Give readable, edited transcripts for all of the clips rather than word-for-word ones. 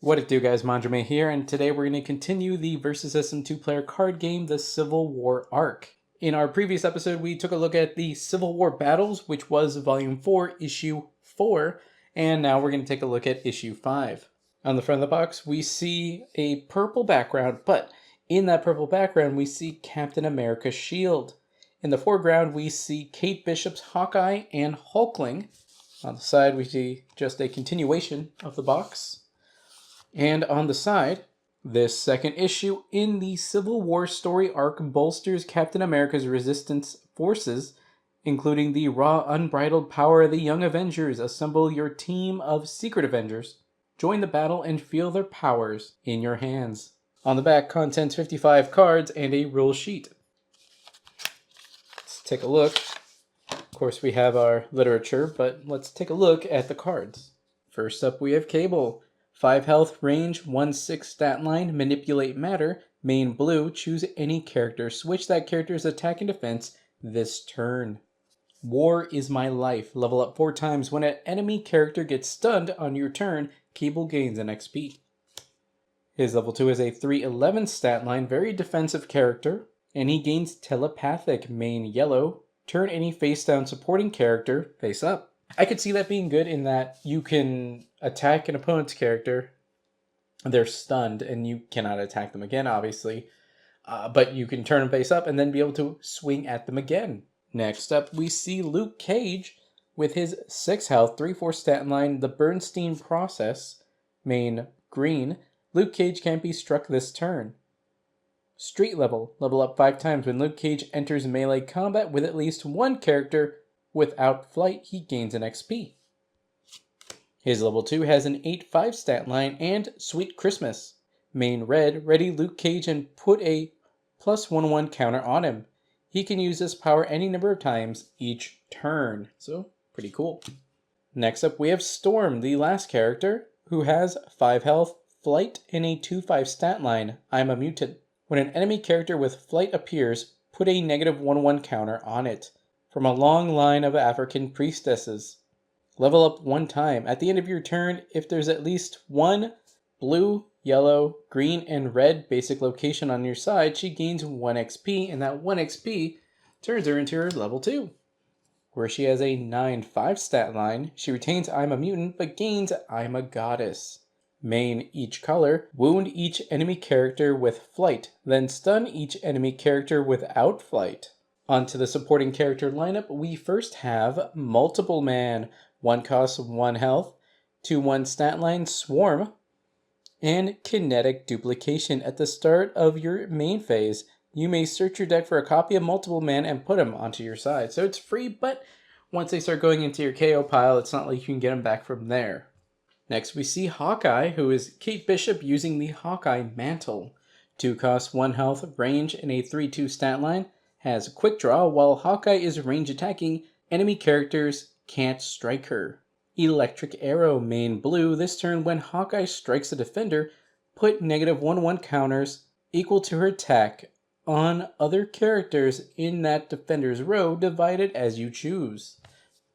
What it do, guys? Manjoume here, and today we're going to continue the Versus System 2-player card game, the Civil War Arc. In our previous episode, we took a look at the Civil War Battles, which was Volume 4, Issue 4, and now we're going to take a look at Issue 5. On the front of the box, we see a purple background, but in that purple background, we see Captain America's shield. In the foreground, we see Kate Bishop's Hawkeye and Hulkling. On the side, we see just a continuation of the box. And on the side, this second issue in the Civil War story arc bolsters Captain America's resistance forces, including the raw, unbridled power of the Young Avengers. Assemble your team of secret Avengers. Join the battle and feel their powers in your hands. On the back, contains 55 cards and a rule sheet. Let's take a look. Of course, we have our literature, but let's take a look at the cards. First up, we have Cable. 5 health, range, 1/6 stat line, manipulate matter, main blue, choose any character, switch that character's attack and defense this turn. War is my life, level up 4 times. When an enemy character gets stunned on your turn, Cable gains an XP. His level 2 is a 3/11 stat line, very defensive character, and he gains telepathic, main yellow, turn any face down supporting character face up. I could see that being good in that you can attack an opponent's character, they're stunned, and you cannot attack them again, obviously. But you can turn them face up and then be able to swing at them again. Next up, we see Luke Cage with his 6 health, 3/4 stat line, the Bernstein process, main green. Luke Cage can't be struck this turn. Street level, level up 5 times. When Luke Cage enters melee combat with at least one character without flight, he gains an XP. His level 2 has an 8/5 stat line and Sweet Christmas. Main red, ready Luke Cage and put a +1/1 counter on him. He can use this power any number of times each turn, so pretty cool. Next up, we have Storm, the last character, who has 5 health, flight, and a 2/5 stat line. I'm a mutant. When an enemy character with flight appears, put a -1/1 counter on it. From a long line of African priestesses. Level up 1 time. At the end of your turn, if there's at least one blue, yellow, green, and red basic location on your side, she gains 1 XP, and that 1 XP turns her into her level 2. Where she has a 9/5 stat line, she retains I'm a mutant, but gains I'm a goddess. Main each color, wound each enemy character with flight, then stun each enemy character without flight. Onto the supporting character lineup, we first have Multiple Man, 1 cost, 1 health, 2/1 stat line, Swarm, and Kinetic Duplication. At the start of your main phase, you may search your deck for a copy of Multiple Man and put him onto your side. So it's free, but once they start going into your KO pile, it's not like you can get them back from there. Next, we see Hawkeye, who is Kate Bishop using the Hawkeye Mantle. 2 cost, 1 health, range, and a 3/2 stat line. Has quick draw. While Hawkeye is range attacking, enemy characters can't strike her. Electric Arrow, main blue. This turn, when Hawkeye strikes a defender, put -1/1 counters equal to her attack on other characters in that defender's row, divided as you choose.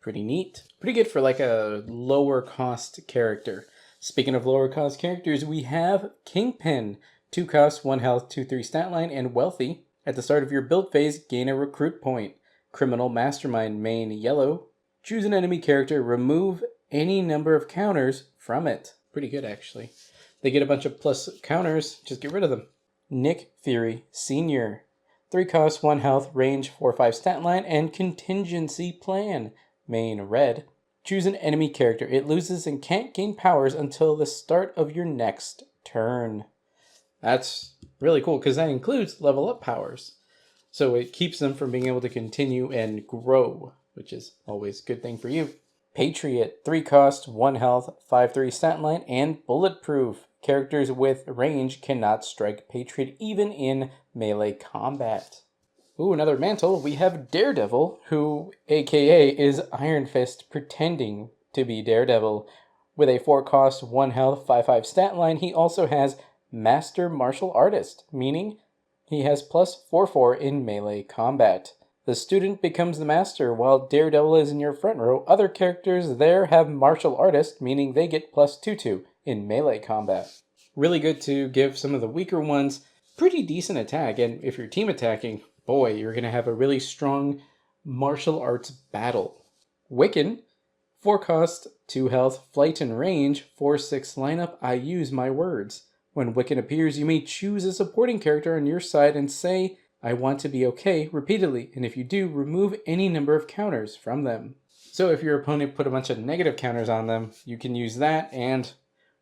Pretty neat. Pretty good for like a lower cost character. Speaking of lower cost characters, we have Kingpin. 2 cost, 1 health, 2/3 stat line, and Wealthy. At the start of your build phase, gain a recruit point. Criminal Mastermind, main yellow. Choose an enemy character, remove any number of counters from it. Pretty good, actually. They get a bunch of plus counters, just get rid of them. Nick Fury, Sr. 3 cost, 1 health, range, 4/5 stat line, and Contingency Plan, main red. Choose an enemy character. It loses and can't gain powers until the start of your next turn. That's really cool because that includes level up powers. So it keeps them from being able to continue and grow, which is always a good thing for you. Patriot, 3 cost, 1 health, 5/3 stat line, and bulletproof. Characters with range cannot strike Patriot even in melee combat. Ooh, another mantle. We have Daredevil, who aka is Iron Fist pretending to be Daredevil. With a 4 cost, 1 health, 5/5 stat line, he also has Master Martial Artist, meaning he has +4/4 in melee combat. The student becomes the master while Daredevil is in your front row. Other characters there have Martial Artist, meaning they get +2/2 in melee combat. Really good to give some of the weaker ones pretty decent attack, and if you're team attacking, boy, you're going to have a really strong martial arts battle. Wiccan, 4 cost, 2 health, flight and range, 4/6 lineup, I use my words. When Wiccan appears, you may choose a supporting character on your side and say, I want to be okay, repeatedly, and if you do, remove any number of counters from them. So if your opponent put a bunch of negative counters on them, you can use that, and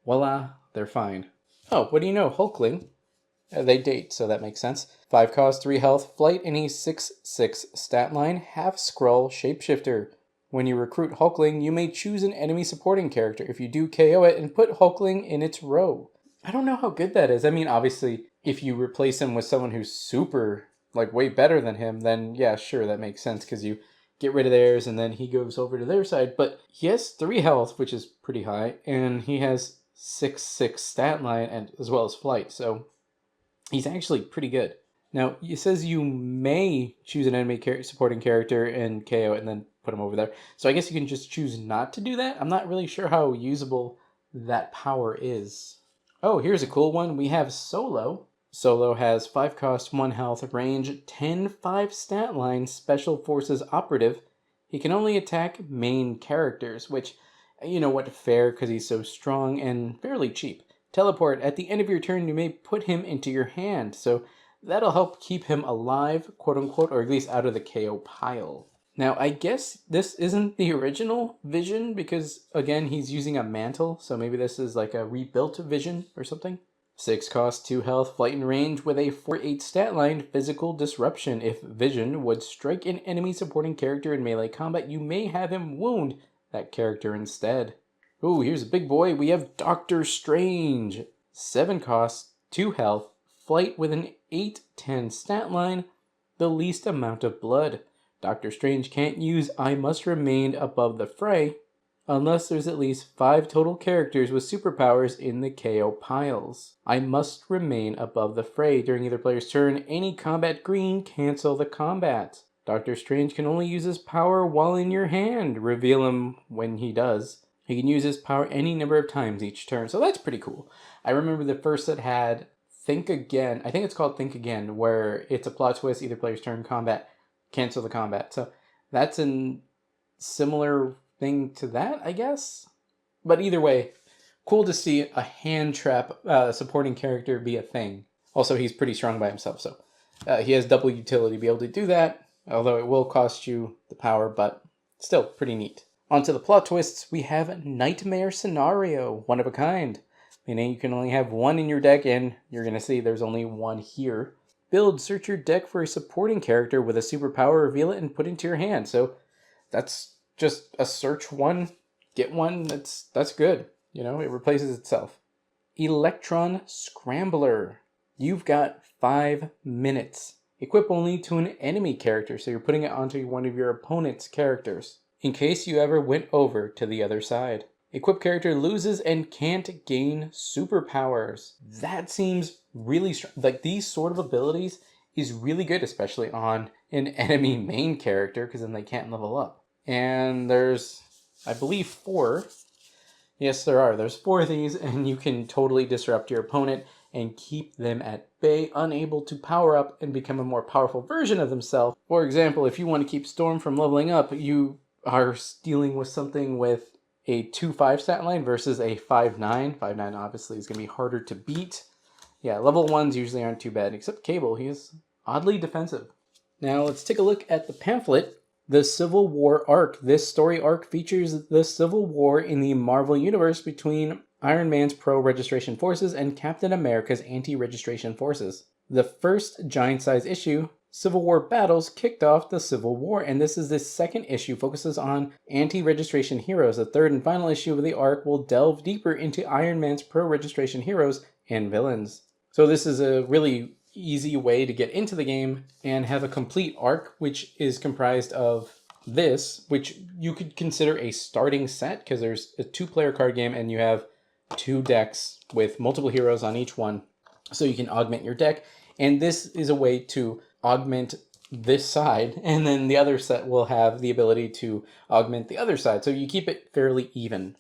voila, they're fine. Oh, what do you know, Hulkling? They date, so that makes sense. 5 cost, 3 health, flight, and a 6/6 stat line, half scroll, shapeshifter. When you recruit Hulkling, you may choose an enemy supporting character. If you do, KO it and put Hulkling in its row. I don't know how good that is. I mean, obviously, if you replace him with someone who's super, like, way better than him, then yeah, sure, that makes sense, because you get rid of theirs and then he goes over to their side. But he has 3 health, which is pretty high, and he has 6/6 stat line and as well as flight, so he's actually pretty good. Now, it says you may choose an enemy supporting character and KO it and then put him over there. So I guess you can just choose not to do that. I'm not really sure how usable that power is. Oh, here's a cool one. We have Solo. Solo has 5 cost, 1 health, range, 10/5 stat line, special forces operative. He can only attack main characters, which, you know what, fair because he's so strong and fairly cheap. Teleport. At the end of your turn, you may put him into your hand, so that'll help keep him alive, quote unquote, or at least out of the KO pile. Now, I guess this isn't the original Vision because, again, he's using a mantle, so maybe this is like a rebuilt Vision or something. 6 cost, 2 health, flight and range with a 4/8 stat line, physical disruption. If Vision would strike an enemy supporting character in melee combat, you may have him wound that character instead. Ooh, here's a big boy. We have Doctor Strange. 7 cost, 2 health, flight with an 8/10 stat line, the least amount of blood. Doctor Strange can't use I must remain above the fray unless there's at least 5 total characters with superpowers in the KO piles. I must remain above the fray during either player's turn. Any combat green, cancel the combat. Doctor Strange can only use his power while in your hand. Reveal him when he does. He can use his power any number of times each turn, so that's pretty cool. I remember the first set had Think Again. I think it's called Think Again, where it's a plot twist, either player's turn, combat, cancel the combat. So that's a similar thing to that, I guess. But either way, cool to see a hand trap supporting character be a thing. Also, he's pretty strong by himself, so he has double utility to be able to do that, although it will cost you the power, but still pretty neat. Onto the plot twists, we have Nightmare Scenario, one of a kind. Meaning you can only have one in your deck, and you're going to see there's only one here. Build, search your deck for a supporting character with a superpower, reveal it, and put it into your hand. So that's just a search one, get one, that's good. You know, it replaces itself. Electron Scrambler. You've got 5 minutes. Equip only to an enemy character, so you're putting it onto one of your opponent's characters, in case you ever went over to the other side. Equipped character loses and can't gain superpowers. That seems really strong. Like, these sort of abilities is really good, especially on an enemy main character, because then they can't level up. And there's, I believe, 4. Yes, there are. There's 4 of these, and you can totally disrupt your opponent and keep them at bay, unable to power up and become a more powerful version of themselves. For example, if you want to keep Storm from leveling up, you are dealing with something with a 2/5 stat line versus a 5/9. 5/9 obviously is going to be harder to beat. Yeah, level 1s usually aren't too bad, except Cable. He is oddly defensive. Now let's take a look at the pamphlet. The Civil War arc. This story arc features the Civil War in the Marvel Universe between Iron Man's pro-registration forces and Captain America's anti-registration forces. The first giant-size issue, Civil War Battles, kicked off the Civil War, and this is the second issue, focuses on anti-registration heroes. The third and final issue of the arc will delve deeper into Iron Man's pro-registration heroes and villains. So this is a really easy way to get into the game and have a complete arc, which is comprised of this, which you could consider a starting set, because there's a 2-player card game and you have 2 decks with multiple heroes on each one, so you can augment your deck. And this is a way to augment this side, and then the other set will have the ability to augment the other side, so you keep it fairly even.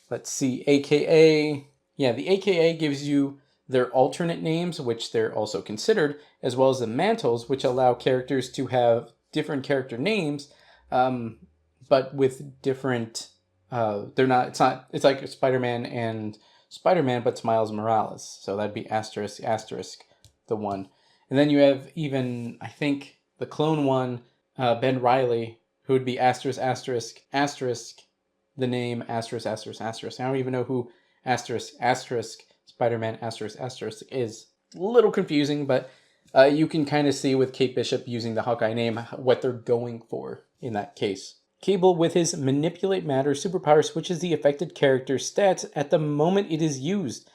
Let's see, aka Yeah, the AKA gives you their alternate names, which they're also considered, as well as the mantles, which allow characters to have different character names, but with different. They're not. It's not. It's like Spider-Man and Spider-Man, but it's Miles Morales. So that'd be asterisk asterisk, the one. And then you have even, I think, the clone one, Ben Riley, who would be asterisk asterisk asterisk, the name asterisk asterisk asterisk. I don't even know who asterisk asterisk Spider-Man asterisk asterisk is. A little confusing, but you can kind of see with Kate Bishop using the Hawkeye name what they're going for in that case. Cable, with his Manipulate Matter superpower, switches the affected character's stats at the moment it is used.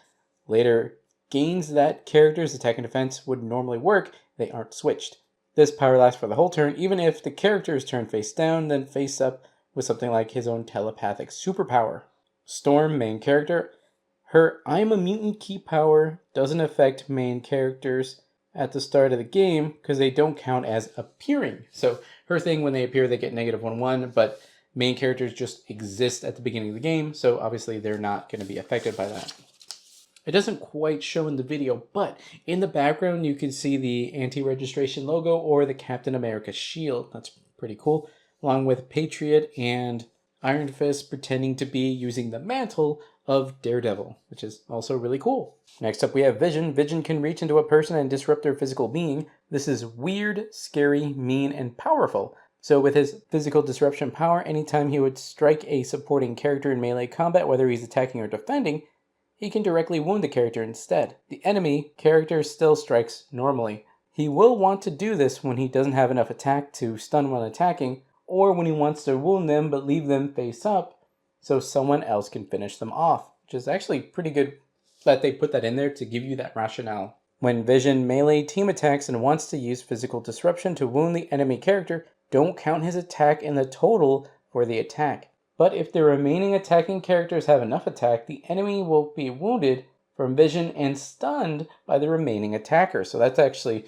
Later, gains that character's attack and defense would normally work, they aren't switched. This power lasts for the whole turn, even if the character is turned face down, then face up with something like his own telepathic superpower. Storm, main character. Her I'm a Mutant key power doesn't affect main characters at the start of the game because they don't count as appearing. So her thing, when they appear, they get -1/1, but main characters just exist at the beginning of the game, so obviously they're not going to be affected by that. It doesn't quite show in the video, but in the background you can see the anti-registration logo or the Captain America shield. That's pretty cool, along with Patriot and Iron Fist pretending to be using the mantle of Daredevil, which is also really cool. Next up we have Vision. Vision can reach into a person and disrupt their physical being. This is weird, scary, mean, and powerful. So with his physical disruption power, anytime he would strike a supporting character in melee combat, whether he's attacking or defending, he can directly wound the character instead. The enemy character still strikes normally. He will want to do this when he doesn't have enough attack to stun while attacking, or when he wants to wound them but leave them face up so someone else can finish them off, which is actually pretty good that they put that in there to give you that rationale. When Vision melee team attacks and wants to use physical disruption to wound the enemy character, don't count his attack in the total for the attack. But if the remaining attacking characters have enough attack, the enemy will be wounded from Vision and stunned by the remaining attacker. So that's actually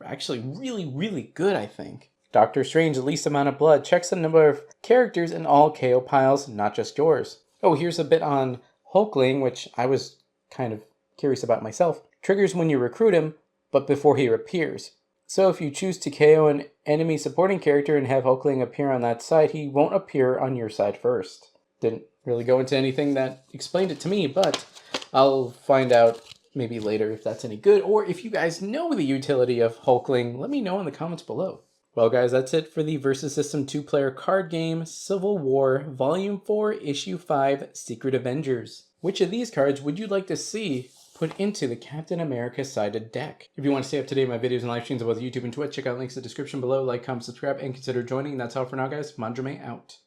really, really good, I think. Doctor Strange, least amount of blood, checks the number of characters in all KO piles, not just yours. Oh, here's a bit on Hulkling, which I was kind of curious about myself. Triggers when you recruit him, but before he appears. So if you choose to KO an enemy supporting character and have Hulkling appear on that side, he won't appear on your side first. Didn't really go into anything that explained it to me, but I'll find out maybe later if that's any good, or if you guys know the utility of Hulkling, let me know in the comments below. Well guys, that's it for the Versus System 2-player card game, Civil War, Volume 4, Issue 5, Secret Avengers. Which of these cards would you like to see put into the Captain America sided deck? If you want to stay up to date with my videos and live streams on both YouTube and Twitch, check out links in the description below, like, comment, subscribe, and consider joining. And that's all for now guys, Manjoume out.